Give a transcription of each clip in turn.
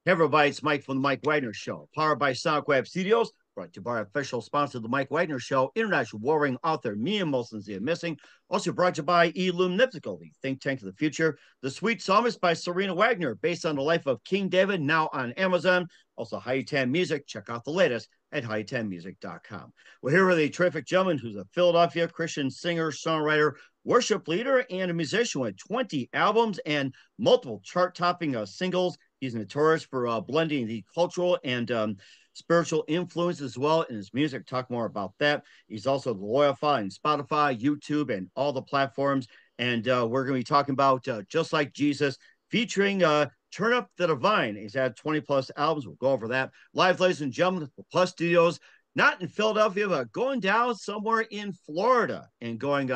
Hey everybody, it's Mike from the Mike Wagner Show, powered by SoundWeb Studios, brought to you by our official sponsor of the Mike Wagner Show, international warring author Mia Molson's The Missing. Also brought to you by Illumnifical, the think tank of the future. The Sweet Psalmist by Serena Wagner, based on the life of King David, now on Amazon. Also, High 10 Music. Check out the latest at high10music.com. We're here with a terrific gentleman who's a Philadelphia Christian singer, songwriter, worship leader, and a musician with 20 albums and multiple chart-topping singles. He's notorious for blending the cultural and spiritual influence as well in his music. Talk more about that. He's also the loyal following Spotify, YouTube, and all the platforms. And we're going to be talking about Just Like Jesus, featuring Turn Up the Divine. He's had 20 plus albums. We'll go over that. Live, ladies and gentlemen, the Plus Studios, not in Philadelphia, but going down somewhere in Florida and going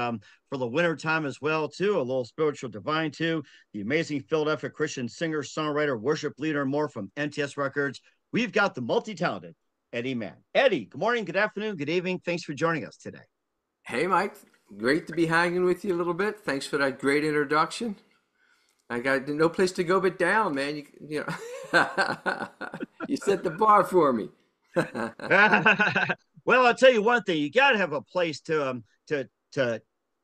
for the winter time as well, too. A little spiritual divine, too. The amazing Philadelphia Christian singer, songwriter, worship leader, and more from MTS Records. We've got the multi-talented Eddy Mann. Eddy, good morning, good afternoon, good evening. Thanks for joining us today. Hey, Mike. Great to be hanging with you a little bit. Thanks for that great introduction. I got no place to go but down, man. You know, you set the bar for me. Well, I'll tell you one thing: you got to have a place to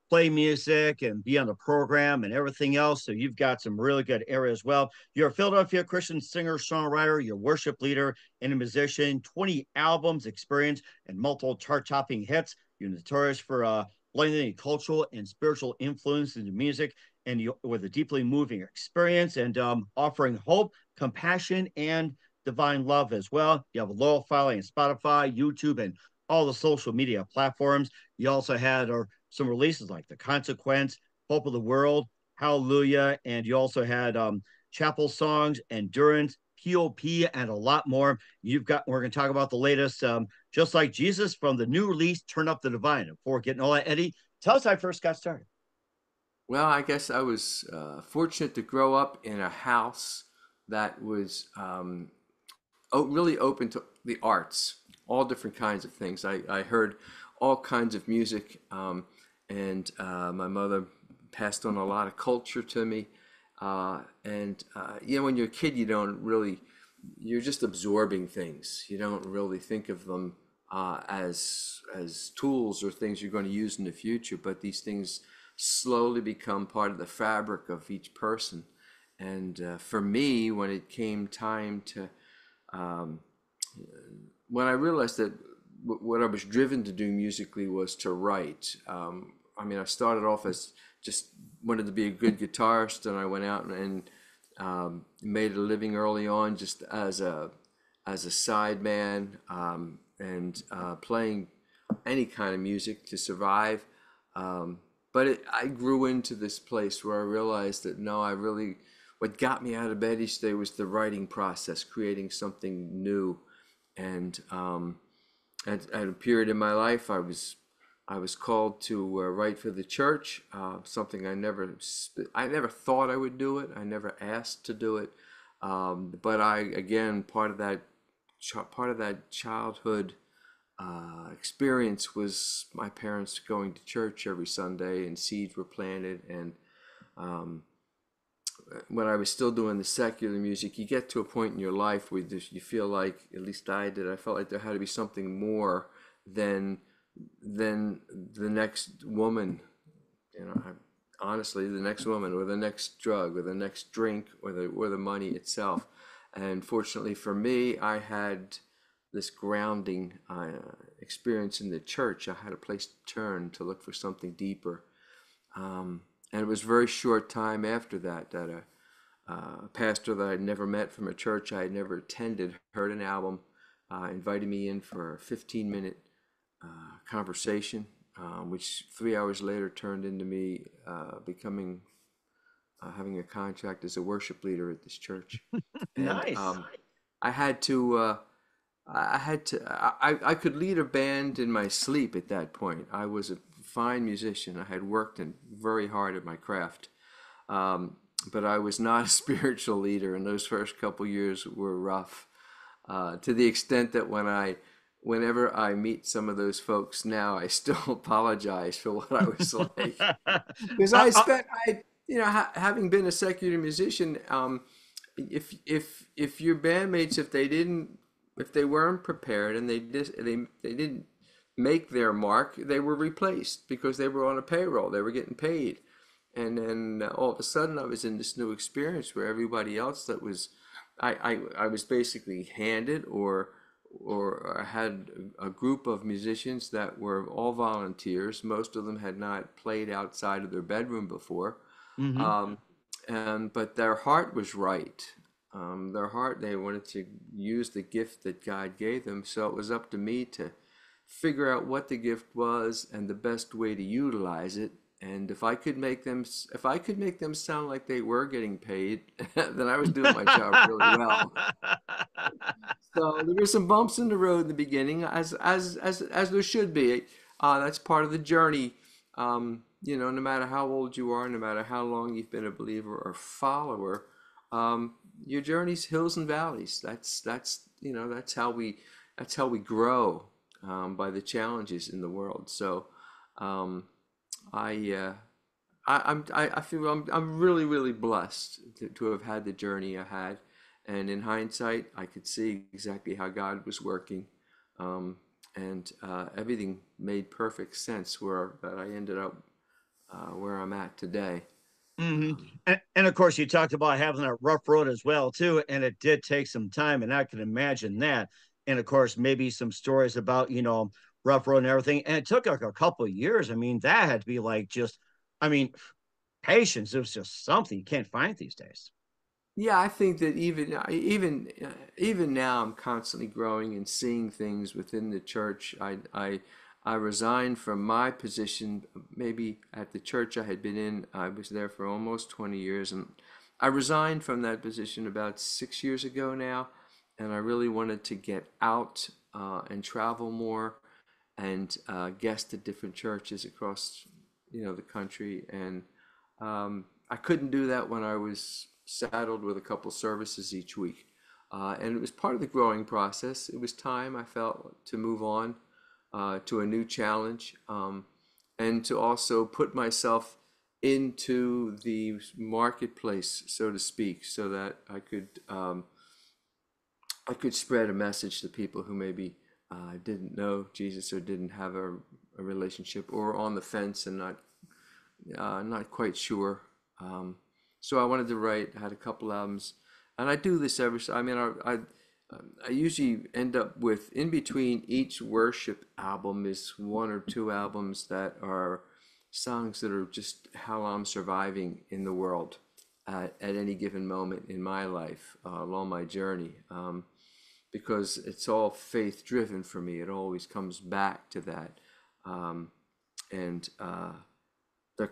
play music and be on the program and everything else. So you've got some really good area as well. You're a Philadelphia Christian singer, songwriter, you're a worship leader and a musician. 20 albums, experience, and multiple chart-topping hits. You're notorious for blending cultural and spiritual influence into music, and you with a deeply moving experience and offering hope, compassion, and divine love as well. You have a loyal following on Spotify, YouTube, and all the social media platforms. You also had some releases like The Consequence, Hope of the World, Hallelujah, and you also had Chapel Songs, Endurance, POP, and a lot more. We're going to talk about the latest, Just Like Jesus, from the new release, Turn Up the Divine. And before getting all that, Eddy, tell us how I first got started. Well, I guess I was fortunate to grow up in a house that was really open to the arts, all different kinds of things. I heard all kinds of music, and my mother passed on a lot of culture to me. You know, when you're a kid, you're just absorbing things. You don't really think of them as tools or things you're going to use in the future, but these things slowly become part of the fabric of each person. And for me, when it came time to when I realized that what I was driven to do musically was to write. I mean, I started off as just wanted to be a good guitarist, and I went out and made a living early on just as a sideman, and playing any kind of music to survive. But I grew into this place where I realized that no, what got me out of bed each day was the writing process, creating something new. And at a period in my life, I was called to write for the church, something I never thought I would do it. I never asked to do it. But again, part of that childhood experience was my parents going to church every Sunday, and seeds were planted. And when I was still doing the secular music, you get to a point in your life where you feel like, at least I did, I felt like there had to be something more than the next woman, you know, honestly, the next woman, or the next drug, or the next drink, or the money itself. And fortunately for me, I had this grounding experience in the church. I had a place to turn to look for something deeper. And it was a very short time after that a pastor that I'd never met from a church I had never attended heard an album, invited me in for a 15-minute conversation, which 3 hours later turned into me having a contract as a worship leader at this church. And Nice. I had to. I could lead a band in my sleep at that point. I was a fine musician. I had worked very hard at my craft, but I was not a spiritual leader, and those first couple years were rough, to the extent that whenever I meet some of those folks now, I still apologize for what I was like, because having been a secular musician, if your bandmates, if they weren't prepared and they didn't make their mark, they were replaced because they were on a payroll, they were getting paid. And then all of a sudden I was in this new experience where everybody else that was I was basically handed or I had a group of musicians that were all volunteers. Most of them had not played outside of their bedroom before. Hmm. Um, and but their heart was right. Their heart, they wanted to use the gift that God gave them. So it was up to me to figure out what the gift was and the best way to utilize it. And if I could make them sound like they were getting paid, then I was doing my job really well. So there were some bumps in the road in the beginning, as there should be. That's part of the journey. No matter how old you are, no matter how long you've been a believer or follower, your journey's hills and valleys. That's how we grow, by the challenges in the world. So um, I I feel I'm really really blessed to have had the journey I had, and in hindsight, I could see exactly how God was working, and everything made perfect sense where that I ended up where I'm at today. Hmm. And of course, you talked about having a rough road as well too, and it did take some time, and I can imagine that. And of course, maybe some stories about rough road and everything. And it took like a couple of years. I mean, that had to be like just, I mean, patience. It was just something you can't find these days. Yeah, I think that even now I'm constantly growing and seeing things within the church. I resigned from my position maybe at the church I had been in. I was there for almost 20 years, and I resigned from that position about 6 years ago now, and I really wanted to get out and travel more and guest at different churches across the country, and I couldn't do that when I was saddled with a couple services each week. And it was part of the growing process. It was time, I felt, to move on to a new challenge, and to also put myself into the marketplace, so to speak, so that I could spread a message to people who maybe didn't know Jesus or didn't have a relationship or on the fence and not quite sure. So I wanted to write. I had a couple albums, and I do this every. I mean, I usually end up with in between each worship album is one or two albums that are songs that are just how I'm surviving in the world at any given moment in my life along my journey. Because it's all faith driven for me. It always comes back to that. Um, and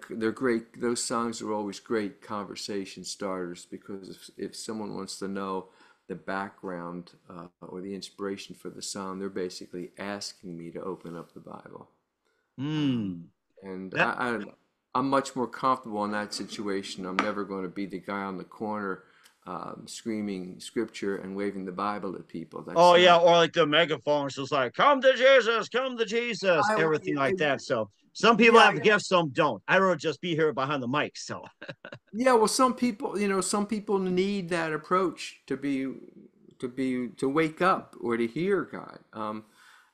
they're great. Those songs are always great conversation starters because if someone wants to know the background or the inspiration for the song, they're basically asking me to open up the Bible. Um, Hmm. and That. I'm much more comfortable in that situation. I'm never going to be the guy on the corner screaming scripture and waving the Bible at people. Oh That's yeah, not. or like the megaphones, just like come to Jesus," I, everything I, like that. So some people yeah, have the gift, some don't. I would just be here behind the mic. So. yeah. Well, some people need that approach to wake up or to hear God.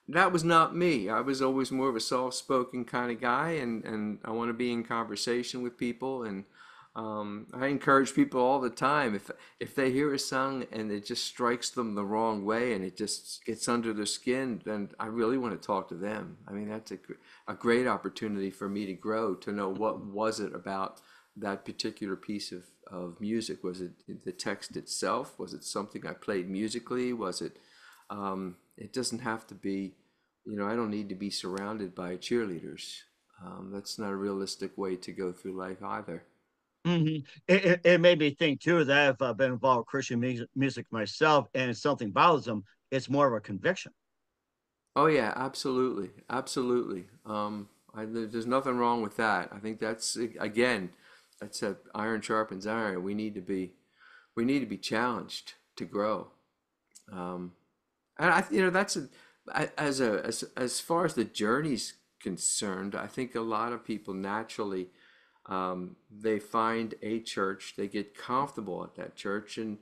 That was not me. I was always more of a soft-spoken kind of guy, and I want to be in conversation with people, and I encourage people all the time if they hear a song and it just strikes them the wrong way and it just gets under their skin, then I really want to talk to them. I mean, that's a great opportunity for me to grow, to know what was it about that particular piece of music. Was it the text itself? Was it something I played musically? Was it it doesn't have to be, I don't need to be surrounded by cheerleaders. That's not a realistic way to go through life either. Hmm. It made me think too that if I've been involved with Christian music myself and something bothers them, it's more of a conviction. Oh yeah, absolutely, absolutely. There's nothing wrong with that. I think that's again, that's a iron sharpens iron. We need to be challenged to grow. Um, and that's as far as the journey's concerned, I think a lot of people naturally they find a church, they get comfortable at that church, and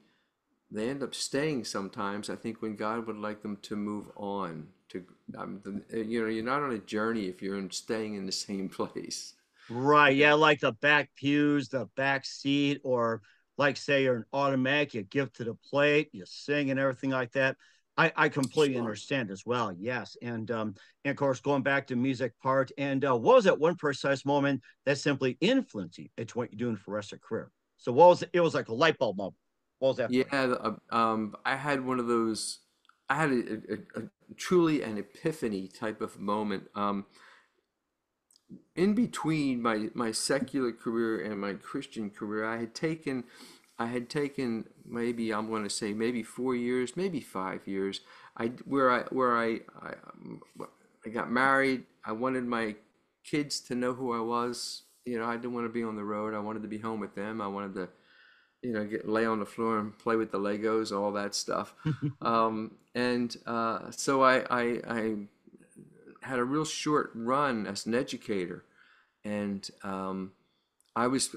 they end up staying sometimes. I think when God would like them to move on. To you know, you're not on a journey if you're staying in the same place. Right. Yeah, like the back pews, the back seat, or like say you're an automatic, you give to the plate, you sing and everything like that. I completely Sure. understand as well. Yes. And of course going back to music part, and what was that one precise moment that simply influenced you into what you're doing for the rest of your career? So what was it? It was like a light bulb moment. What was that Yeah, for you? I had one of those. I had a truly an epiphany type of moment. In between my secular career and my Christian career, I had taken maybe I'm going to say maybe 4 years, maybe 5 years. I got married. I wanted my kids to know who I was. You know, I didn't want to be on the road. I wanted to be home with them. I wanted to, you know, lay on the floor and play with the Legos, all that stuff. And so I had a real short run as an educator, and I was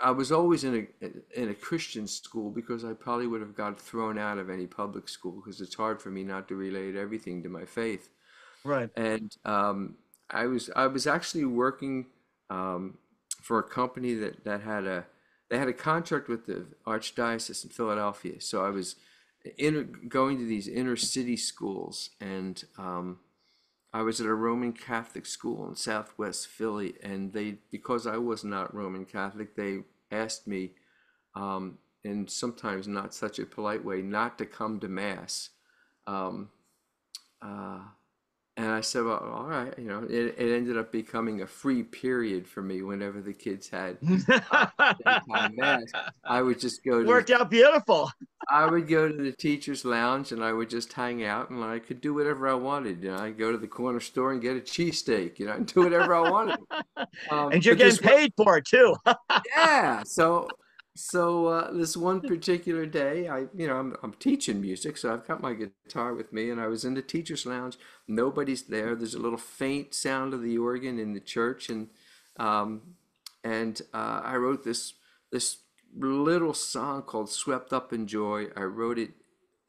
I was always in a Christian school because I probably would have got thrown out of any public school because it's hard for me not to relate everything to my faith. Right. And I was actually working for a company that had a they had a contract with the Archdiocese in Philadelphia. So I was going to these inner city schools, and I was at a Roman Catholic school in Southwest Philly, and they, because I was not Roman Catholic, they asked me, and sometimes not such a polite way, not to come to Mass. Um, uh, and I said, well, all right, you know, it ended up becoming a free period for me whenever the kids had daytime Mass. I would just go to the Worked out beautiful. I would go to the teacher's lounge and I would just hang out and I could do whatever I wanted. You know, I'd go to the corner store and get a cheesesteak, you know, and do whatever I wanted. And you're But getting this one, paid for it too. yeah. So this one particular day, you know, I'm teaching music, so I've got my guitar with me, and I was in the teacher's lounge. Nobody's there. There's a little faint sound of the organ in the church, um, and I wrote this little song called "Swept Up in Joy." I wrote it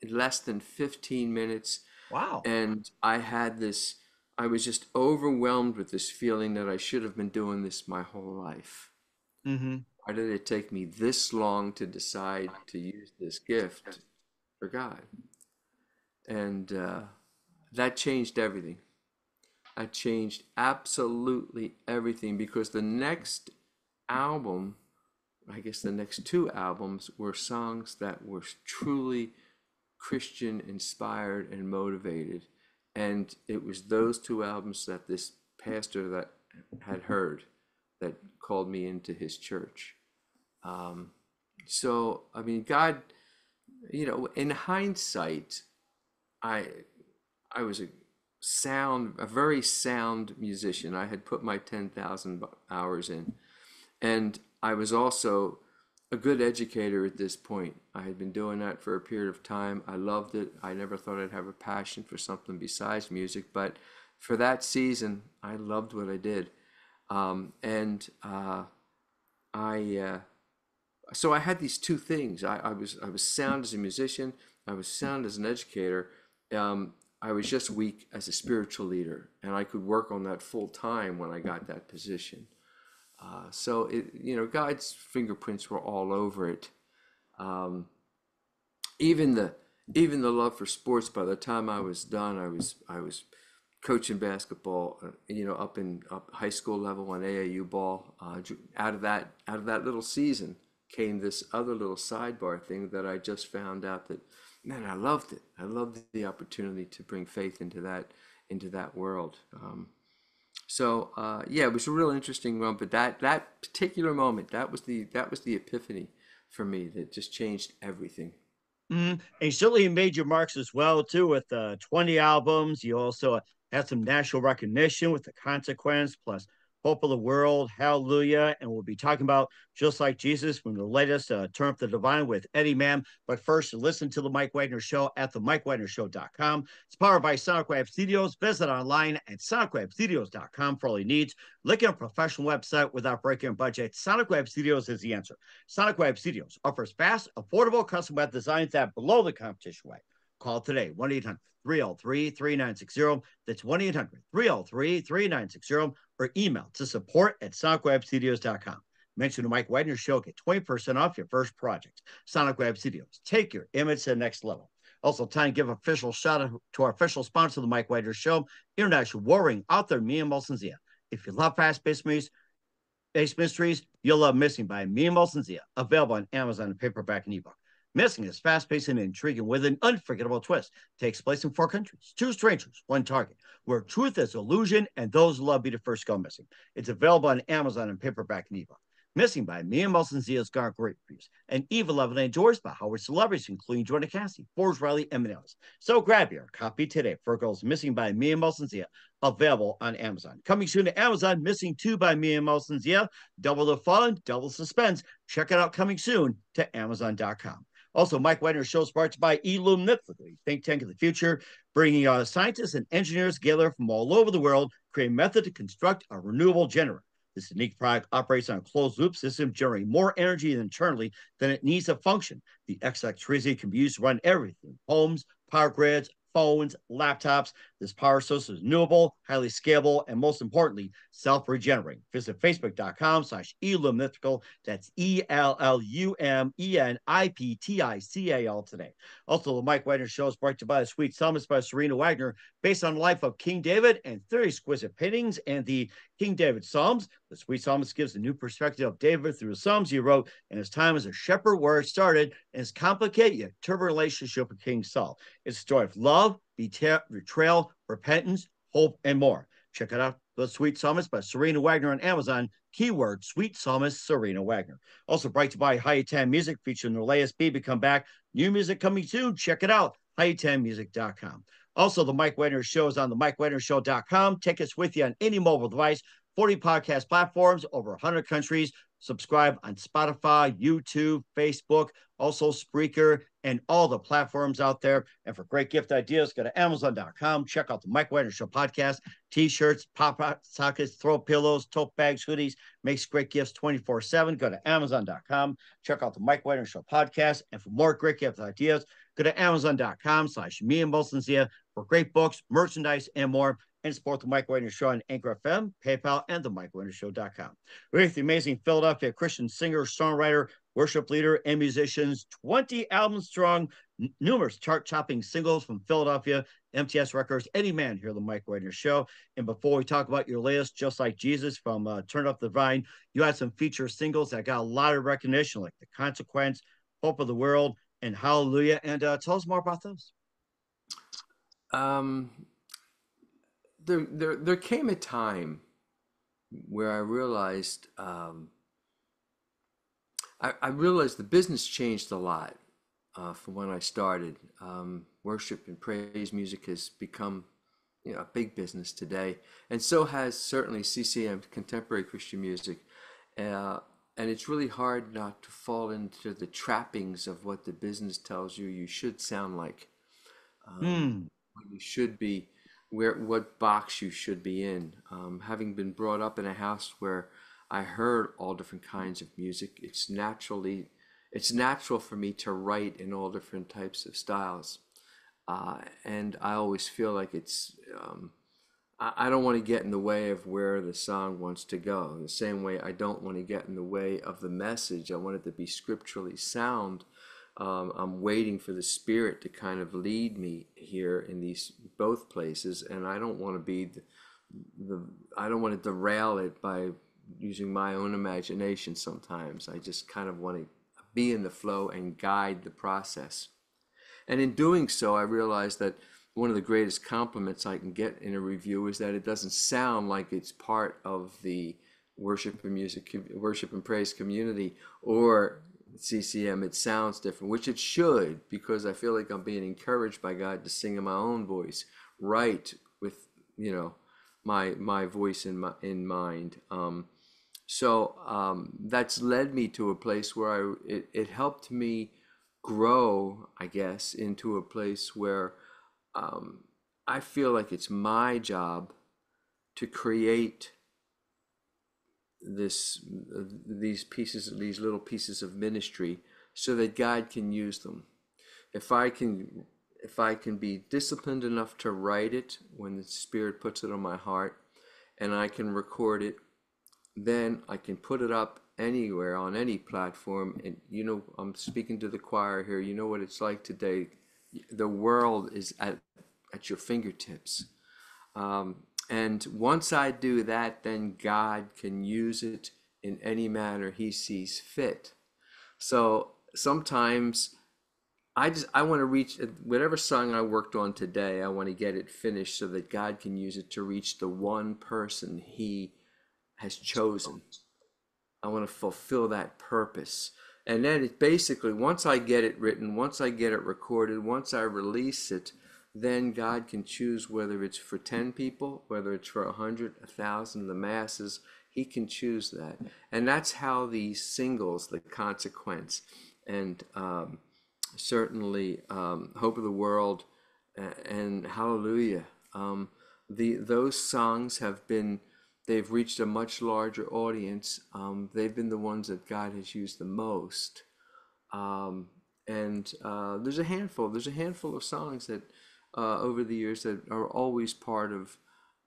in less than 15 minutes, Wow. and I had this. I was just overwhelmed with this feeling that I should have been doing this my whole life. Hmm. Why did it take me this long to decide to use this gift for God? And that changed everything. That changed absolutely everything because the next album, I guess the next two albums, were songs that were truly Christian inspired and motivated. And it was those two albums that this pastor that had heard that called me into his church. Um, so, I mean, God, you know, in hindsight, I I was a very sound musician. I had put my 10,000 hours in, and I was also a good educator at this point. I had been doing that for a period of time. I loved it. I never thought I'd have a passion for something besides music, but for that season, I loved what I did. And I so I had these two things. I was sound as a musician. I was sound as an educator. I was just weak as a spiritual leader, and I could work on that full time when I got that position. So it, you know, God's fingerprints were all over it. Um, even the even the love for sports. By the time I was done, I was coaching basketball, you know, up high school level on AAU ball. Out of that little season came this other little sidebar thing that I just found out that, man, I loved it. I loved the opportunity to bring faith into that world. Yeah, it was a real interesting one. But that particular moment, that was the epiphany for me that just changed everything. And you certainly made your marks as well too with 20 albums. You also had some national recognition with the Consequence, plus Hope of the World, Hallelujah. And we'll be talking about Just Like Jesus from the latest Turn Up the Divine with Eddy Mann. But first, listen to The Mike Wagner Show at themikewagnershow.com. It's powered by Sonic Web Studios. Visit online at sonicwebstudios.com for all your needs. Looking at a professional website without breaking a budget, Sonic Web Studios is the answer. Sonic Web Studios offers fast, affordable custom web designs that blow the competition away. Call today, 1-800-303-3960. That's 1-800-303-3960, or email to support@sonicwebstudios.com. Mention the Mike Wagner Show, get 20% off your first project. Sonic Web Studios, take your image to the next level. Also, time to give official shout out to our official sponsor of the Mike Wagner Show, international warring author me and Molson Zia. If you love fast-paced mysteries, you'll love Missing by me and Molson Zia, available on Amazon in paperback and ebook. Missing is fast-paced and intriguing with an unforgettable twist. Takes place in 4 countries, 2 strangers, 1 target, where truth is illusion and those who love be the first go missing. It's available on Amazon in paperback and ebook. Missing by me and Molson Zia's got great reviews, and even loved and endorsed by Howard celebrities, including Jordan Cassie, Forbes Riley, and Ellis. So grab your copy today for Girls Missing by me and Molson Zia, available on Amazon. Coming soon to Amazon, Missing 2 by me and Molson Zia. Double the fun, double suspense. Check it out coming soon to Amazon.com. Also, Mike Wagner's show is brought to you by Illumnifically, think tank of the future, bringing scientists and engineers together from all over the world, create a method to construct a renewable generator. This unique product operates on a closed-loop system, generating more energy internally than it needs to function. The electricity can be used to run everything: homes, power grids, phones, laptops. This power source is renewable, highly scalable, and most importantly, self-regenerating. Visit facebook.com/Illumnifical. That's ELLUMENIPTICAL today. Also, the Mike Wagner Show is brought to you by The Sweet Psalmist by Serena Wagner, based on the life of King David and 30 exquisite paintings and the King David Psalms. The Sweet Psalmist gives a new perspective of David through the Psalms he wrote and his time as a shepherd, where it started, and his complicated yet turbulent relationship with King Saul. It's a story of love, betrayal, repentance, hope, and more. Check it out, The Sweet Psalmist by Serena Wagner on Amazon. Keyword Sweet Psalmist Serena Wagner. Also brought to you by Hi-Tan Music, featuring the latest Baby Come Back. New music coming soon. Check it out, hitanmusic.com. Also, the Mike Wagner Show is on the MikeWagnerShow.com. Take us with you on any mobile device. 40 podcast platforms, over 100 countries. Subscribe on Spotify, YouTube, Facebook, also Spreaker, and all the platforms out there. And for great gift ideas, go to Amazon.com. Check out the Mike Wagner Show podcast. T-shirts, pop sockets, throw pillows, tote bags, hoodies. Makes great gifts 24/7. Go to Amazon.com. Check out the Mike Wagner Show podcast. And for more great gift ideas, go to Amazon.com/me and Molson Zia for great books, merchandise, and more. And support the Mike Wagner Show on Anchor FM, PayPal, and the MikeWagnerShow.com. With the amazing Philadelphia Christian singer, songwriter, worship leader, and musicians, 20 albums strong, numerous chart-topping singles from Philadelphia, MTS Records, Eddy Mann here on the Mike Wagner Show. And before we talk about your latest, Just Like Jesus from Turn Up the Vine, you had some feature singles that got a lot of recognition, like The Consequence, Hope of the World, and Hallelujah. And tell us more about those. There came a time where I realized I realized the business changed a lot from when I started. Worship and praise music has become, a big business today, and so has certainly CCM, contemporary Christian music. And it's really hard not to fall into the trappings of what the business tells you should sound like, what you should be, what box you should be in. Having been brought up in a house where I heard all different kinds of music, it's natural for me to write in all different types of styles. And I always feel like I don't want to get in the way of where the song wants to go. In the same way, I don't want to get in the way of the message. I want it to be scripturally sound. I'm waiting for the Spirit to kind of lead me here in these both places, and I don't want to be I don't want to derail it by using my own imagination. Sometimes I just kind of want to be in the flow and guide the process. And in doing so, I realized that one of the greatest compliments I can get in a review is that it doesn't sound like it's part of the worship and praise community or CCM. It sounds different, which it should, because I feel like I'm being encouraged by God to sing in my own voice, write with, my voice in mind. That's led me to a place where it helped me grow, I guess, into a place where I feel like it's my job to create these little pieces of ministry so that God can use them. If I can be disciplined enough to write it when the Spirit puts it on my heart, and I can record it, then I can put it up anywhere on any platform. And I'm speaking to the choir here. You know what it's like today. The world is at your fingertips. And once I do that, then God can use it in any manner He sees fit. So sometimes I want to reach whatever song I worked on today. I want to get it finished so that God can use it to reach the one person He has chosen. I want to fulfill that purpose. And then it basically, once I get it written, once I get it recorded, once I release it, then God can choose whether it's for 10 people, whether it's for 100, 1,000, the masses. He can choose that. And that's how these singles, The Consequence, and certainly Hope of the World, and Hallelujah, those songs they've reached a much larger audience. They've been the ones that God has used the most. And there's a handful of songs that over the years that are always part of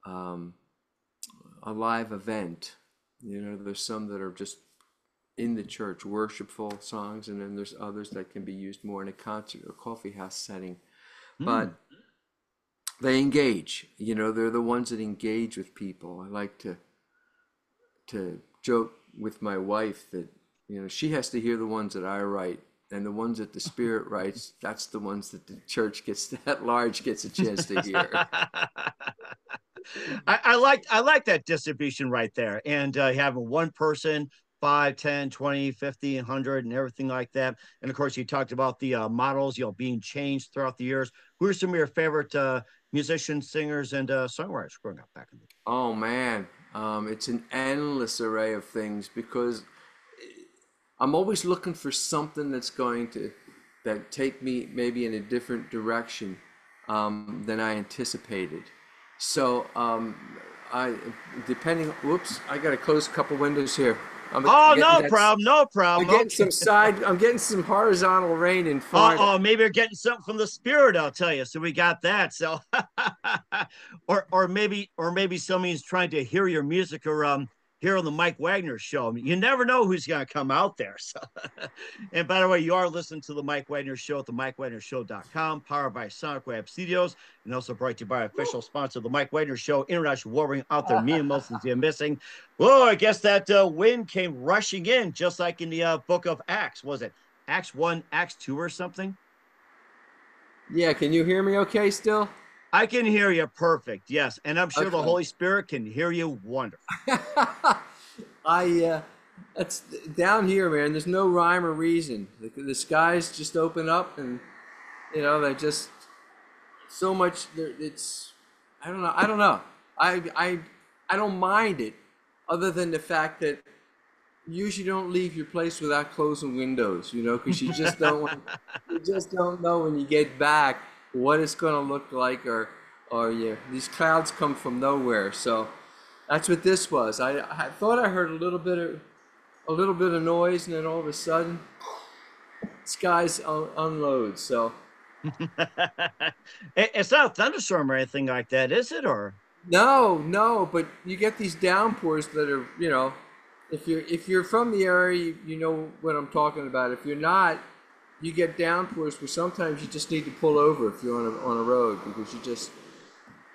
a live event. There's some that are just in the church, worshipful songs, and then there's others that can be used more in a concert or coffee house setting. But they engage. They're the ones that engage with people. I like to joke with my wife that she has to hear the ones that I write, and the ones that the Spirit writes, that's the ones that the church at large gets a chance to hear. I like that distribution right there, and having one person, 5, 10, 20, 50, 100, and everything like that. And of course, you talked about the models, being changed throughout the years. Who are some of your favorite musicians, singers, and songwriters growing up back in the day? Oh man, it's an endless array of things because I'm always looking for something that's going to take me maybe in a different direction than I anticipated. So whoops, I got to close a couple windows here. No problem. I'm getting some horizontal rain in Florida. Maybe you're getting something from the Spirit, I'll tell you. So we got that. So, or maybe somebody's trying to hear your music or here on the Mike Wagner Show. You never know who's going to come out there. So, and by the way, you are listening to the Mike Wagner Show at the MikeWagnerShow.com, powered by SoundWeb Studios, and also brought to you by official sponsor of the Mike Wagner Show, international warring out there, me and Muslims you're missing. Whoa, I guess that wind came rushing in, just like in the book of Acts. Was it Acts 1, Acts 2 or something? Yeah, can you hear me okay still? I can hear you perfect, yes. And I'm sure the Holy Spirit can hear you wonderful. That's down here, man. There's no rhyme or reason. The skies just open up and, they're just so much, I don't know. I don't mind it other than the fact that you usually don't leave your place without closing windows, because you just don't know when you get back what it's going to look like, or these clouds come from nowhere. So that's what this was. I thought I heard a little bit of noise, and then all of a sudden, skies unload. So it's not a thunderstorm or anything like that, is it? Or no, but you get these downpours that are, if you're from the area, you know what I'm talking about. If you're not, you get downpours where sometimes you just need to pull over if you're on a road, because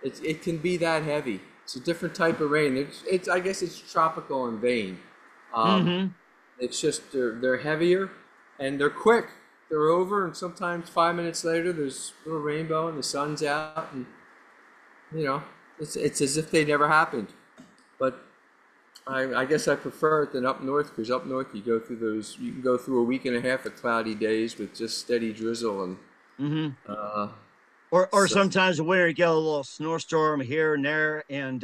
it can be that heavy. It's a different type of rain. I guess it's tropical in vein. It's just they're heavier and they're quick. They're over, and sometimes 5 minutes later there's a little rainbow and the sun's out, and it's as if they never happened. But I guess I prefer it than up north, because up north you can go through a week and a half of cloudy days with just steady drizzle, and Or So sometimes the winter you get a little snowstorm here and there, and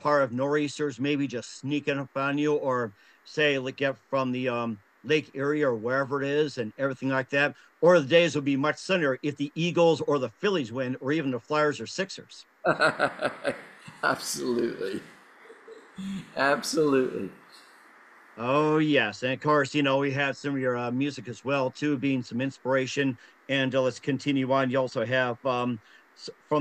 part of nor'easters maybe just sneaking up on you, or say like get from the Lake Erie or wherever it is, and everything like that. Or the days would be much sunnier if the Eagles or the Phillies win, or even the Flyers or Sixers. absolutely, absolutely. Oh yes, and of course, we had some of your music as well too, being some inspiration. And let's continue on. You also have from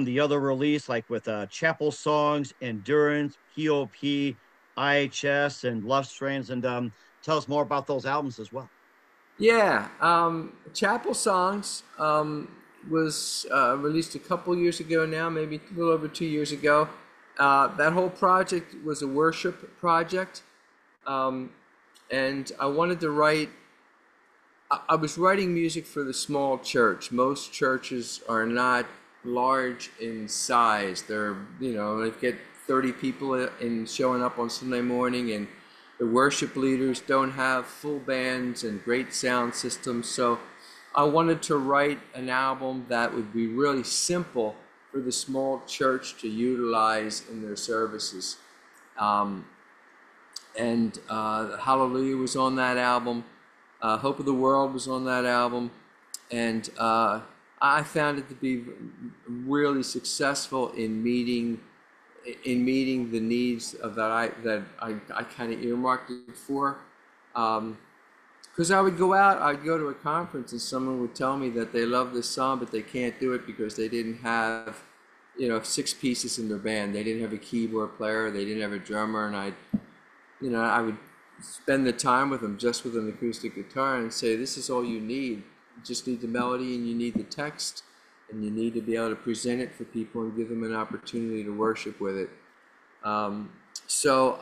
the other release, like with Chapel Songs, Endurance, POP, IHS, and Love Strands, and tell us more about those albums as well. Yeah, Chapel Songs was released a couple years ago now, maybe a little over 2 years ago. That whole project was a worship project, um, and I wanted to write. I was writing music for the small church. Most churches are not large in size. They get 30 people in showing up on Sunday morning, and the worship leaders don't have full bands and great sound systems. So I wanted to write an album that would be really simple for the small church to utilize in their services. Um, and Hallelujah was on that album. Hope of the World was on that album, and I found it to be really successful in meeting the needs of that I kind of earmarked it for. Because I'd go to a conference and someone would tell me that they love this song, but they can't do it because they didn't have, six pieces in their band. They didn't have a keyboard player, they didn't have a drummer, and I would spend the time with them just with an acoustic guitar and say, this is all you need. You just need the melody and you need the text and you need to be able to present it for people and give them an opportunity to worship with it. So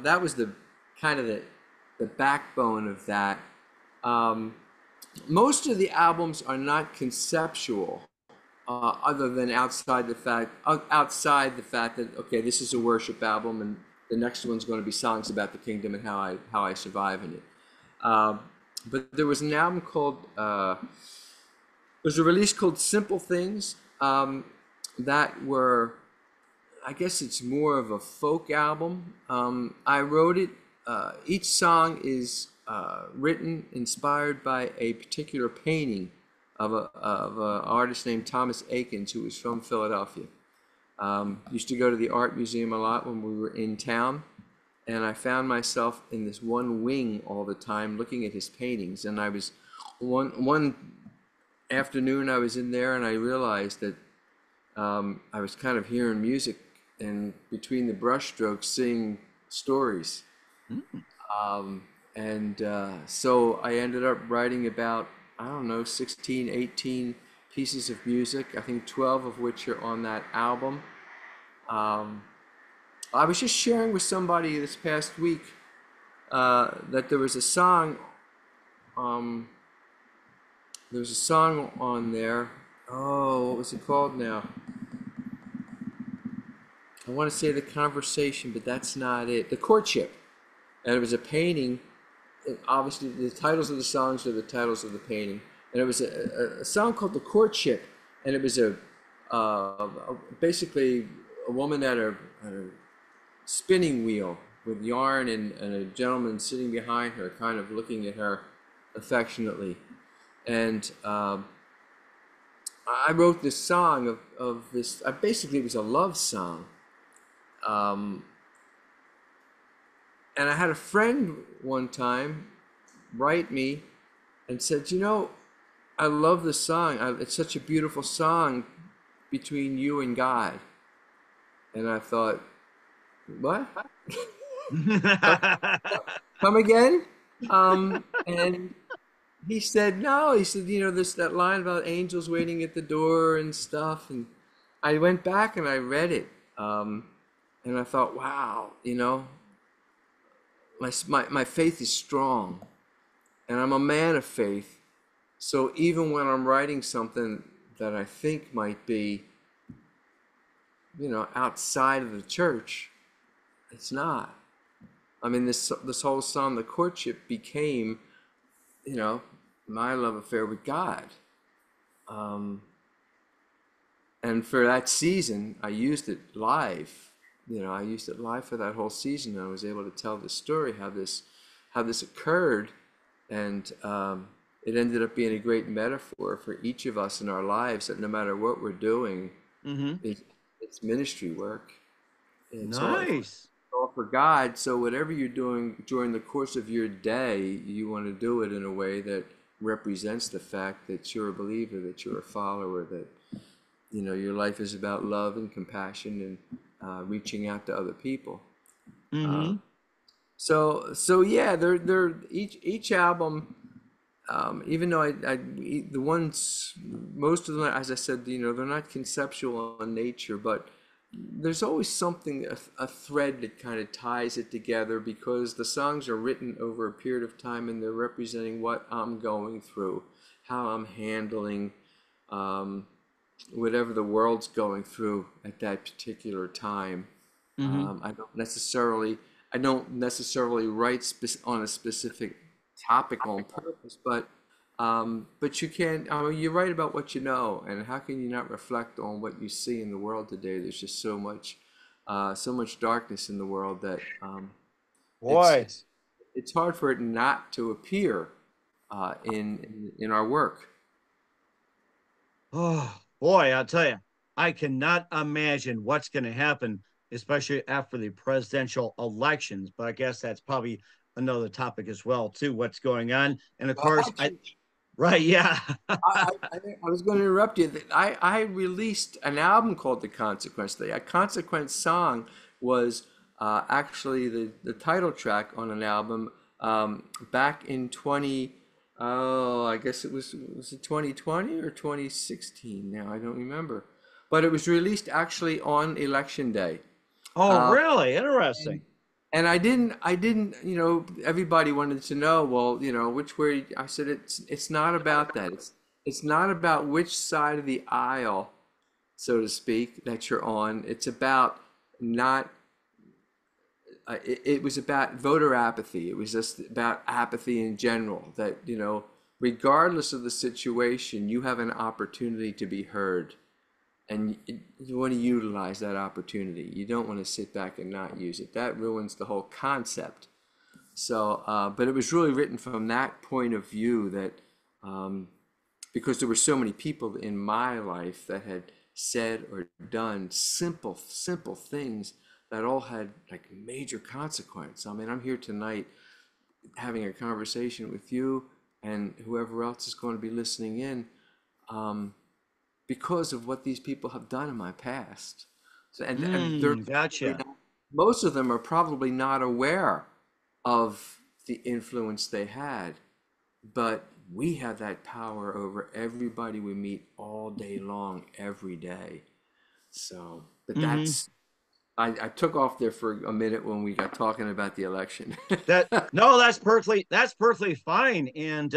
that was the kind of the backbone of that. Um, Most of the albums are not conceptual, other than outside the fact that okay, this is a worship album, and the next one's going to be songs about the kingdom and how I survive in it. Um, but there was an album called there's a release called Simple Things, that were, I guess it's more of a folk album. I wrote it. Each song is written, inspired by a particular painting of an artist named Thomas Akins, who was from Philadelphia. Used to go to the art museum a lot when we were in town, and I found myself in this one wing all the time looking at his paintings. And I was one afternoon I was in there and I realized that I was kind of hearing music and between the brushstrokes seeing stories. Mm. So I ended up writing about, I don't know, 16, 18 pieces of music, I think 12 of which are on that album. Um, I was just sharing with somebody this past week that um, there was a song on there. Oh, what was it called now? I want to say The Conversation, but that's not it. The Courtship. And it was a painting. Obviously, the titles of the songs are the titles of the painting. And it was a song called The Courtship. And it was basically a woman at a spinning wheel with yarn, and a gentleman sitting behind her, kind of looking at her affectionately. And I wrote this song of this, basically it was a love song. Um, and I had a friend one time write me and said, I love this song. It's such a beautiful song between you and God. And I thought, what? Come again? And he said, no. He said, that line about angels waiting at the door and stuff. And I went back and I read it. And I thought, wow, my faith is strong. And I'm a man of faith. So even when I'm writing something that I think might be, outside of the church, it's not. I mean, this whole song, The Courtship, became, my love affair with God. Um, and for that season, I used it live. You know, I used it live for that whole season. And I was able to tell the story how this occurred, and it ended up being a great metaphor for each of us in our lives. That no matter what we're doing, Mm-hmm. it, it's ministry work. It's Nice. all for God. So whatever you're doing during the course of your day, you want to do it in a way that represents the fact that you're a believer, that you're a follower, that you know your life is about love and compassion and reaching out to other people. Mm-hmm. So yeah, they're each album. Even though the ones, most of them, as I said, you know, they're not conceptual in nature, but there's always something, a thread that kind of ties it together because the songs are written over a period of time and they're representing what I'm going through, how I'm handling um, whatever the world's going through at that particular time. Mm-hmm. I don't necessarily write on a specific topic on purpose, but you can. I mean, you write about what you know, and how can you not reflect on what you see in the world today? There's just so much darkness in the world that it's Boy. it's it's hard for it not to appear in our work. Oh boy, I'll tell you, I cannot imagine what's going to happen, especially after the presidential elections. But I guess that's probably another topic as well, too. What's going on, and of course, I Actually, right, yeah. I was going to interrupt you. I released an album called The Consequence. The Consequence song was actually the title track on an album back in 20, oh, I guess was it 2020 or 2016 now? I don't remember. But it was released actually on Election Day. Oh, Um, really? and Interesting. and I didn't, you know, everybody wanted to know, well, you know, which way, I said it's not about that. It's not about which side of the aisle, so to speak, that you're on. It's about not, it was about voter apathy. It was just about apathy in general, that, you know, regardless of the situation, you have an opportunity to be heard and you want to utilize that opportunity. You don't want to sit back and not use it. That ruins the whole concept. So, but it was really written from that point of view that because there were so many people in my life that had said or done simple things that all had like major consequence. I mean, I'm here tonight having a conversation with you and whoever else is going to be listening in um, because of what these people have done in my past. So, and they're probably Gotcha. not, most of them are probably not aware of the influence they had, but we have that power over everybody we meet all day long, every day. So, but Mm-hmm. I took off there for a minute when we got talking about the election. That no, that's perfectly fine, and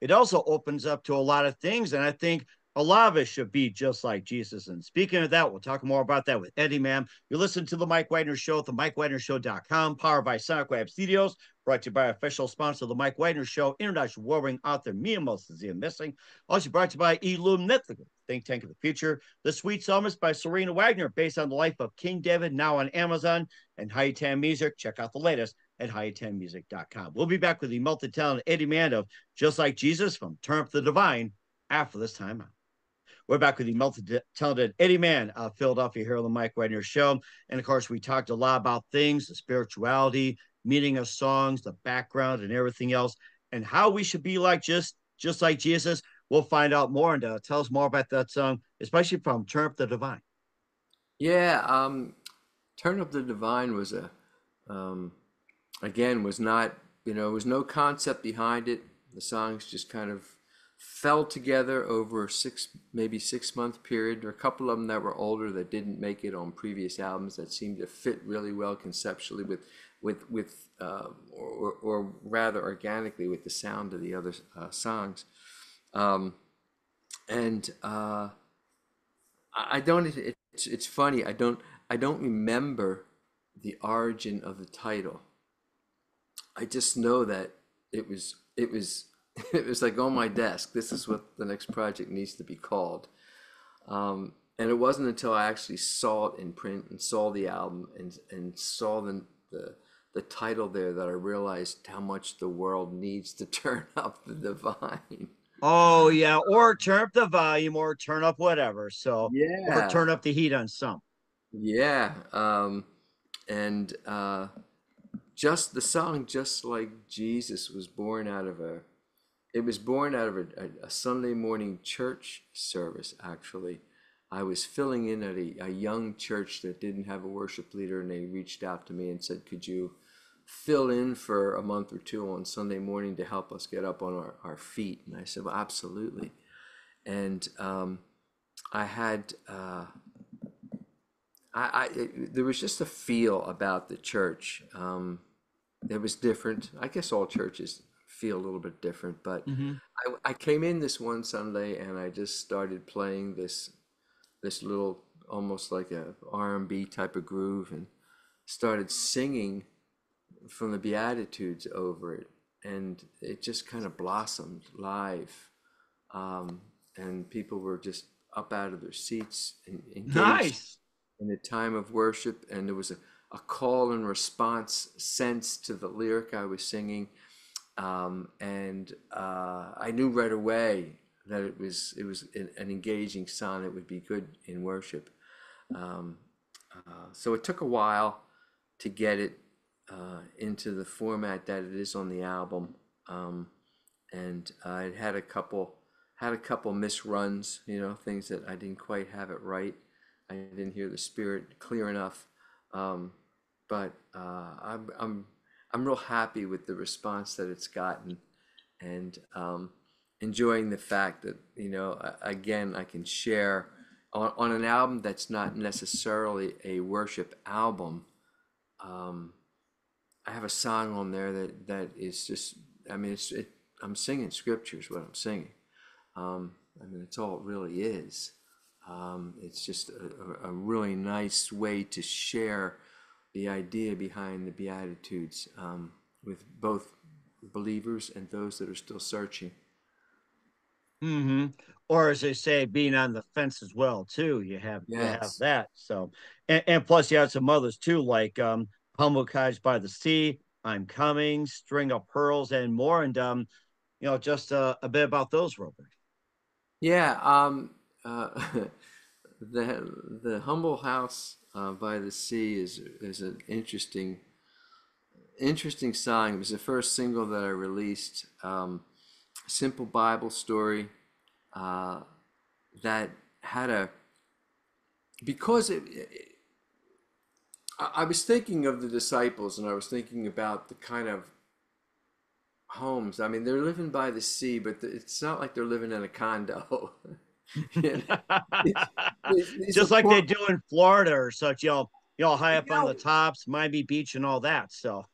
it also opens up to a lot of things, and I think a lot of us should be just like Jesus. And speaking of that, we'll talk more about that with Eddy Mann. You listen to the Mike Wagner Show at the MikeWagnerShow.com, powered by SoundWeb Studios, brought to you by official sponsor of the Mike Wagner Show, international warring author Mia Moses Missing. Also brought to you by Elum Mythical, think tank of the future. The Sweet Psalmist by Serena Wagner, based on the life of King David, now on Amazon. And High Music, check out the latest at high10music.com. We'll be back with the multi-talented Eddy Mann of Just Like Jesus from Turn Up the Divine after this time out. We're back with the multi-talented Eddy Mann of Philadelphia here on the Mike Wagner Show. And of course, we talked a lot about things, the spirituality, meaning of songs, the background, and everything else, and how we should be like just like Jesus. We'll find out more and tell us more about that song, especially from Turn Up the Divine. Yeah, Turn Up the Divine was um, again, was not, you know, there was no concept behind it. The songs just kind of fell together over maybe 6 month period. There were a couple of them that were older that didn't make it on previous albums that seemed to fit really well conceptually or rather organically with the sound of the other songs. Um, and I don't. It's funny. I don't remember the origin of the title. I just know that it was it was like on my desk. This is what the next project needs to be called. And it wasn't until I actually saw it in print and saw the album and saw the title there that I realized how much the world needs to turn up the divine. Oh yeah, or turn up the volume, or turn up whatever. So, or Yeah, turn up the heat on some. yeah. And just the song, just like Jesus, was born out of a. It was born out of a Sunday morning church service, actually. I was filling in at a young church that didn't have a worship leader, and they reached out to me and said, could you fill in for a month or two on Sunday morning to help us get up on our feet? And I said, well, absolutely. And I had, there was just a feel about the church. It was different. I guess all churches feel a little bit different, but Mm-hmm. I came in this one Sunday and I just started playing this little almost like a R&B type of groove and started singing from the Beatitudes over it, and it just kind of blossomed live. And people were just up out of their seats and engaged Nice. in a time of worship, and there was a call and response sense to the lyric I was singing. And I knew right away that it was an engaging song that would be good in worship. Um, so it took a while to get it into the format that it is on the album, and it had a couple misruns, things that I didn't quite have it right. I didn't hear the spirit clear enough, but I'm real happy with the response that it's gotten, and enjoying the fact that again I can share on an album that's not necessarily a worship album. Um, I have a song on there that is just, I mean, I'm singing scriptures, what I'm singing. I mean, it's all it really is. It's just a really nice way to share the idea behind the Beatitudes, with both believers and those that are still searching. Mm-hmm. Or as they say, being on the fence as well too. You have Yes. that. So, and plus you have some others too, like Humble Cottage by the Sea, I'm Coming, String of Pearls, and more. And just a bit about those, Robert. Yeah. Uh, the Humble House by the Sea is an interesting song. It was the first single that I released. Simple Bible story uh, that had a because I was thinking of the disciples, and I was thinking about the kind of homes. I mean, they're living by the sea, but it's not like they're living in a condo. You know, these are Just like they poor. do in Florida or such, high You up on the know, tops, Miami Beach and all that. So,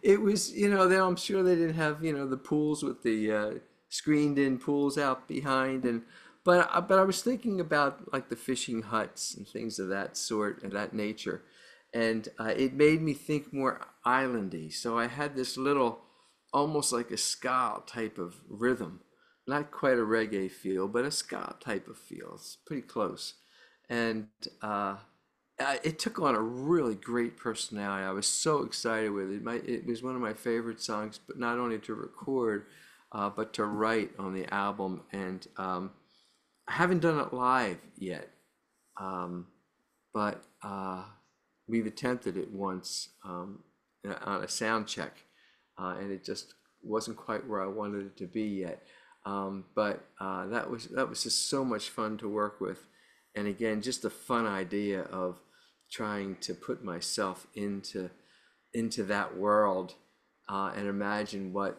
it was, I'm sure they didn't have, the pools with the screened in pools out behind. But I was thinking about like the fishing huts and things of that sort and that nature. And it made me think more islandy. So I had this little, almost like a ska type of rhythm. Not quite a reggae feel, but a ska type of feel. It's pretty close. And it took on a really great personality. I was so excited with it. It was one of my favorite songs, but not only to record, but to write on the album. And I haven't done it live yet, um, but we've attempted it once on a sound check, and it just wasn't quite where I wanted it to be yet. But that was just so much fun to work with, and again, just a fun idea of trying to put myself into that world, and imagine what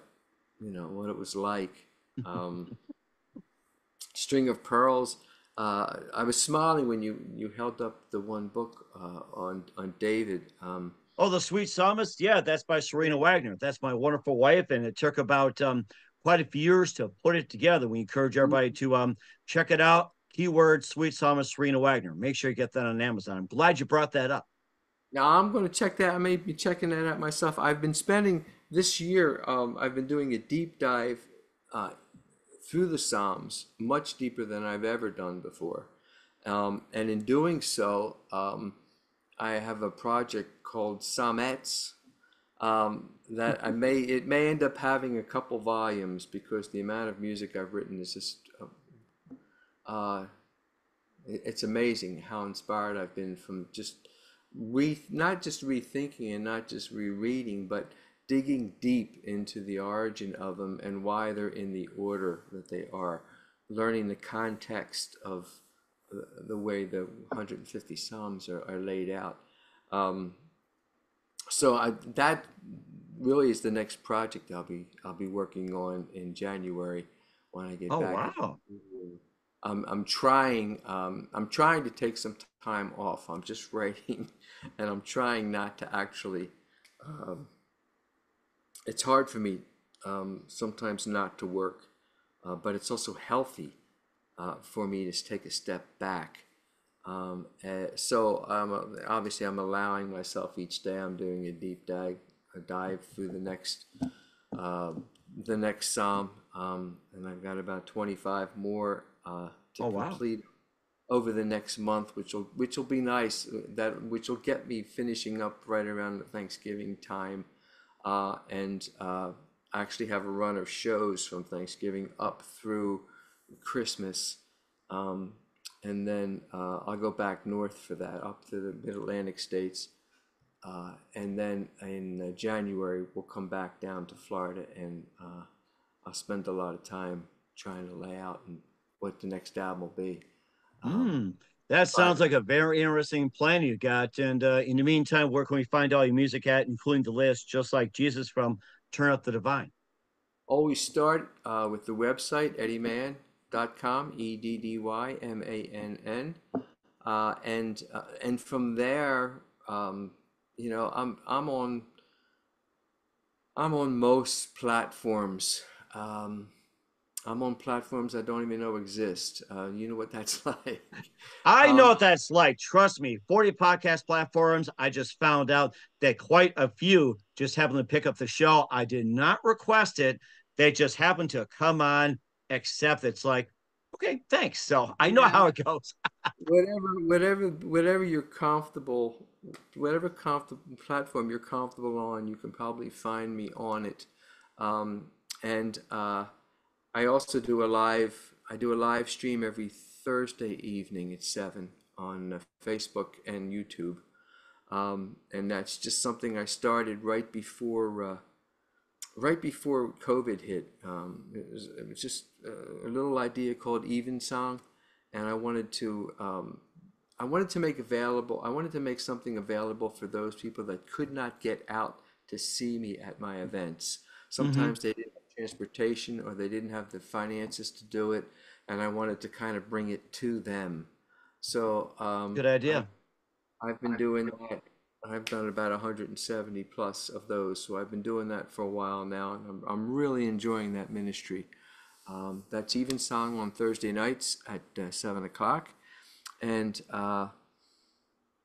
it was like. Um, String of Pearls. I was smiling when you held up the one book on David. oh, the Sweet Psalmist, yeah, that's by Serena Wagner. That's my wonderful wife, and it took about quite a few years to put it together. We encourage everybody to check it out. Keyword Sweet Psalmist Serena Wagner. Make sure you get that on Amazon. I'm glad you brought that up. Now I'm going to check that. I may be checking that out myself. I've been spending this year. I've been doing a deep dive uh, through the Psalms, much deeper than I've ever done before. And in doing so, I have a project called Somettes, that it may end up having a couple volumes because the amount of music I've written is just uh, it's amazing how inspired I've been from just not just rethinking and not just rereading, but digging deep into the origin of them and why they're in the order that they are, learning the context of the way the 150 Psalms are laid out. Um, that really is the next project I'll be working on in January when I get Oh, back. wow. I'm trying to take some time off. I'm just writing, and I'm trying not to actually. Um, it's hard for me sometimes not to work, but it's also healthy for me to take a step back. Obviously I'm allowing myself each day. I'm doing a dive through uh, the next psalm, and I've got about 25 more to Oh, wow. complete over the next month, which will be nice. Which will get me finishing up right around the Thanksgiving time, and I actually have a run of shows from Thanksgiving up through Christmas, um, and then I'll go back north for that, up to the Mid Atlantic states, and then in January we'll come back down to Florida, and I'll spend a lot of time trying to lay out and what the next album will be. Um, Hmm. That but sounds like a very interesting plan you got. And in the meantime, where can we find all your music at, including the list, just like Jesus from Turn Up the Divine? always start with the website eddymann.com, EDDYMANN, and from there, I'm on most platforms. Um, I'm on platforms I don't even know exist. You know what that's like. I know Um, what that's like. Trust me, 40 podcast platforms. I just found out that quite a few just happened to pick up the show. I did not request it. They just happened to come on, accept. It's like, okay, thanks. So I know how yeah, it goes. whatever you're comfortable, whatever comfortable platform you're comfortable on, you can probably find me on it. Um, and I also do a live stream every Thursday evening at 7 on Facebook and YouTube. And that's just something I started right before COVID hit. It was just a little idea called Evensong, and I wanted to make something available for those people that could not get out to see me at my events. Hmm. Sometimes they didn't have transportation or they didn't have the finances to do it, and I wanted to kind of bring it to them. So Good I've idea. I've been doing that. I've done about 170 plus of those, so I've been doing that for a while now, and I'm really enjoying that ministry. That's Evensong on Thursday nights at 7 o'clock, and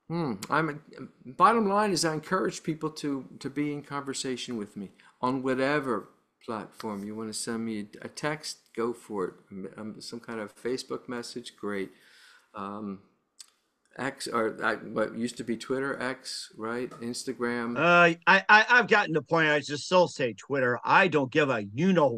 bottom line is I encourage people to be in conversation with me on whatever platform. You want to send me a text, go for it. Some kind of Facebook message, great. Um, X, or what used to be Twitter, X, right? Instagram. I've gotten to the point I just still say Twitter. I don't give a you know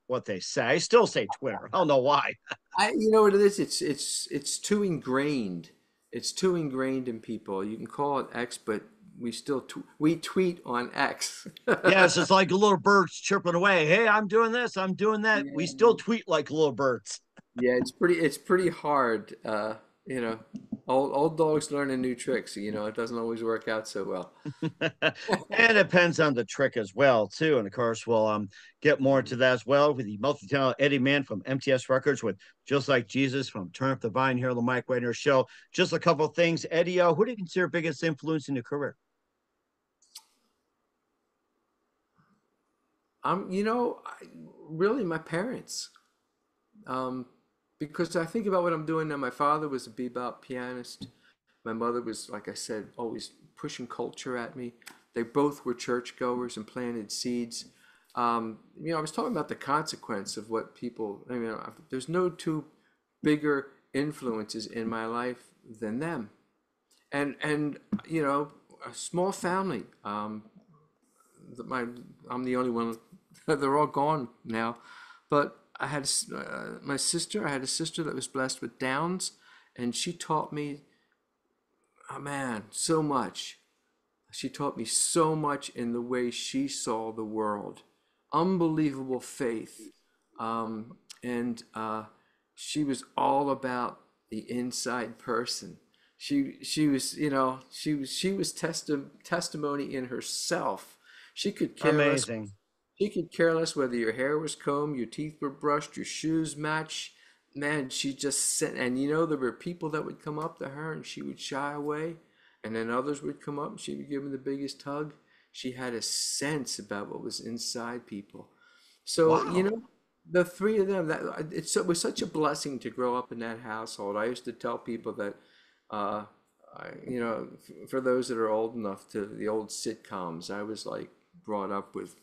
what they say. I still say Twitter. I don't know why. You know what it is? It's too ingrained. It's too ingrained in people. You can call it X, but we tweet on X. Yeah, it's just like little birds chirping away. Hey, I'm doing this. I'm doing that. We still Yeah. tweet like little birds. Yeah, it's pretty hard. You know, old dogs learning new tricks. It doesn't always work out so well. And it depends on the trick as well, too. And of course, we'll get more into that as well with the multi-talented Eddy Mann from MTS Records with Just Like Jesus from Turn Up the Vine here on the Mike Wagner Show. Just a couple of things, Eddie. Who do you consider biggest influence in your career? Really my parents. Um, because I think about what I'm doing now. My father was a bebop pianist. My mother was, like I said, always pushing culture at me. They both were churchgoers and planted seeds. I was talking about the consequence of what people, there's no two bigger influences in my life than them. And you know, a small family. My I'm the only one. They're all gone now, but I had my sister. I had a sister that was blessed with Downs, and she taught me, oh man, so much. She taught me so much in the way she saw the world. Unbelievable faith. And she was all about the inside person. She was, you know, she was testimony in herself. She could care less. Amazing. She could care less whether your hair was combed, your teeth were brushed, your shoes matched. Man, she just sent, and you know, there were people that would come up to her and she would shy away, and then others would come up and she would give them the biggest hug. She had a sense about what was inside people. So, you Wow. know, the three of them, it was such a blessing to grow up in that household. I used to tell people that, uh, you know, for those that are old enough, to the old sitcoms, I was like brought up with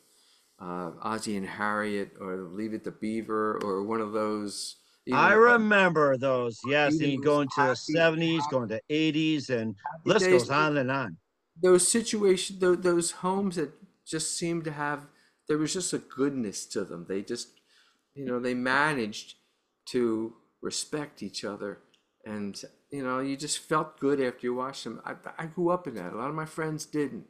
Ozzie and Harriet, or Leave It to Beaver, or one of those, I even remember those. Yes. And even you those go into the 70s, going to 80s, and happy list days. goes on and on. Those situations, those homes that just seemed to have, there was just a goodness to them. They just, you know, they managed to respect each other, and you know, you just felt good after you watched them. I grew up in that. A lot of my friends didn't.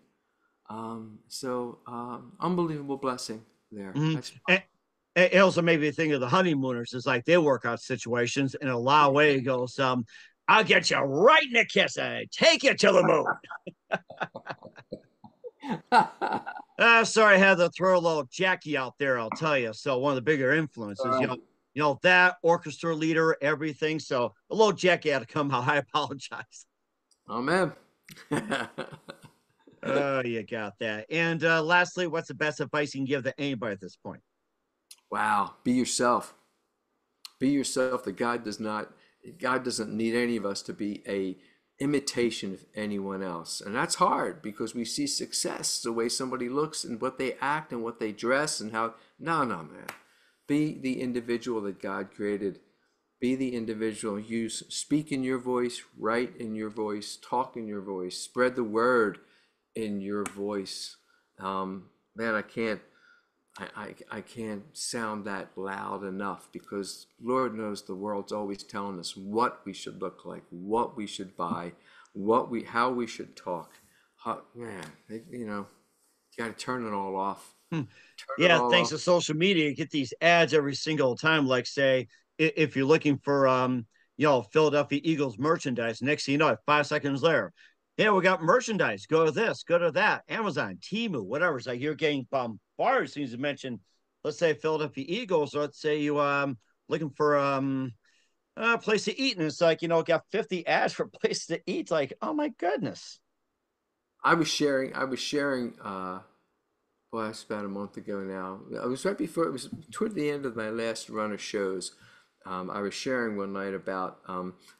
Unbelievable blessing there. Mhm. That's And it also made me think of the honeymooners. It's like they work out situations in a lot of ways. It goes, I'll get you right in the kiss and take you to the moon. Sorry, I had to throw a little Jackie out there, I'll tell you. So one of the bigger influences, all right. that orchestra leader, everything. So a little Jackie had to come out. I apologize. Amen. Oh, you got that. And lastly, what's the best advice you can give to anybody at this point? Wow. Be yourself. Be yourself. That God doesn't need any of us to be a imitation of anyone else. And that's hard because we see success, the way somebody looks and what they act and what they dress and how, no, no, man. Be the individual that God created. Be the individual. Speak in your voice, write in your voice, talk in your voice, spread the word in your voice. Man, I can't sound that loud enough, because Lord knows the world's always telling us what we should look like, what we should buy, how we should talk. Man, you know, you got to turn it all off. Hmm. Turn it Yeah, all thanks off. to social media, you get these ads every single time. Like, say, if you're looking for, Philadelphia Eagles merchandise, next thing you know, 5 seconds later, yeah, we got merchandise. Go to this, go to that, Amazon, Temu, whatever. It's like you're getting bombarded. Seems to mention, let's say Philadelphia Eagles, or let's say you looking for a place to eat, and it's like got 50 ads for a place to eat. It's like, oh my goodness. I was sharing, well, that's about a month ago now. It was right before, it was toward the end of my last run of shows. I was sharing one night about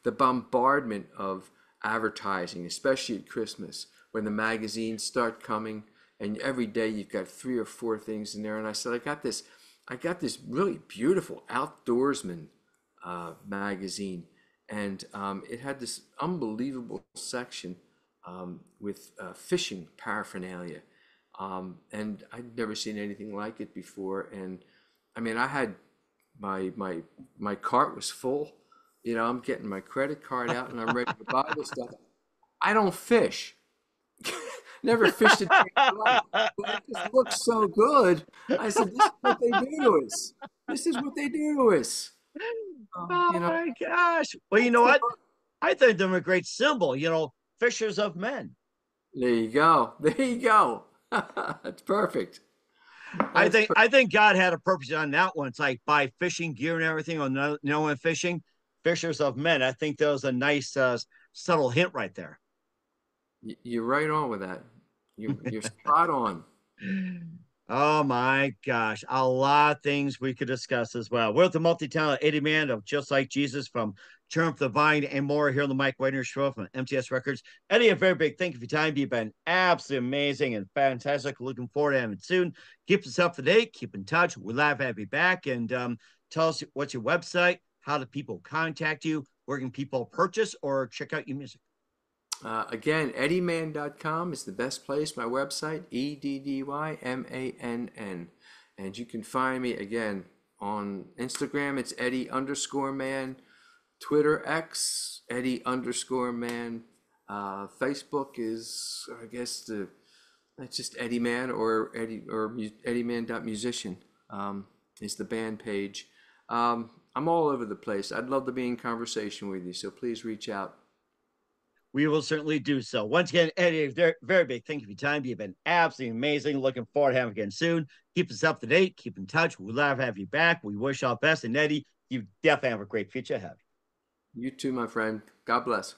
the bombardment of advertising, especially at Christmas, when the magazines start coming, and every day you've got three or four things in there. And I said, I got this really beautiful outdoorsman magazine, and it had this unbelievable section with fishing paraphernalia. And I'd never seen anything like it before. And I mean, I had my cart was full. You know, I'm getting my credit card out and I'm ready to buy this stuff. I don't fish. Never fished a day in my life. But it just looks so good. I said, this is what they do to us. This is what they do to us. Oh You know, my gosh. Well, you that's know the what? I think them a great symbol, fishers of men. There you go. There you go. That's perfect. I That's think per I think God had a purpose on that one. It's like buy fishing gear and everything on no one fishing, fishers of men. I think that was a nice subtle hint right there. you're right on with that. You're spot on. Oh my gosh, a lot of things we could discuss as well. We're with the multi-talented Eddy Mann of Just Like Jesus from Triumph the Vine and more here on the Mike Wagner Show from MTS Records. Eddie, a very big thank you for your time. You've been absolutely amazing and fantastic. Looking forward to having it soon. Keep us up to date. Keep in touch. We'd love to have you back, and tell us what's your website, how do people contact you? Where can people purchase or check out your music? Again, eddymann.com is the best place. My website, EDDYMANN. And you can find me again on Instagram. It's Eddy_man. Twitter X, Eddy_man. Facebook is, I guess, it's just Eddy Mann or eddyman.musician is the band page. I'm all over the place. I'd love to be in conversation with you, so please reach out. We will certainly do so. Once again, Eddy, very, very big thank you for your time. You've been absolutely amazing. Looking forward to having you again soon. Keep us up to date. Keep in touch. We'd love to have you back. We wish all best. And Eddy, you definitely have a great future ahead. You too, my friend. God bless.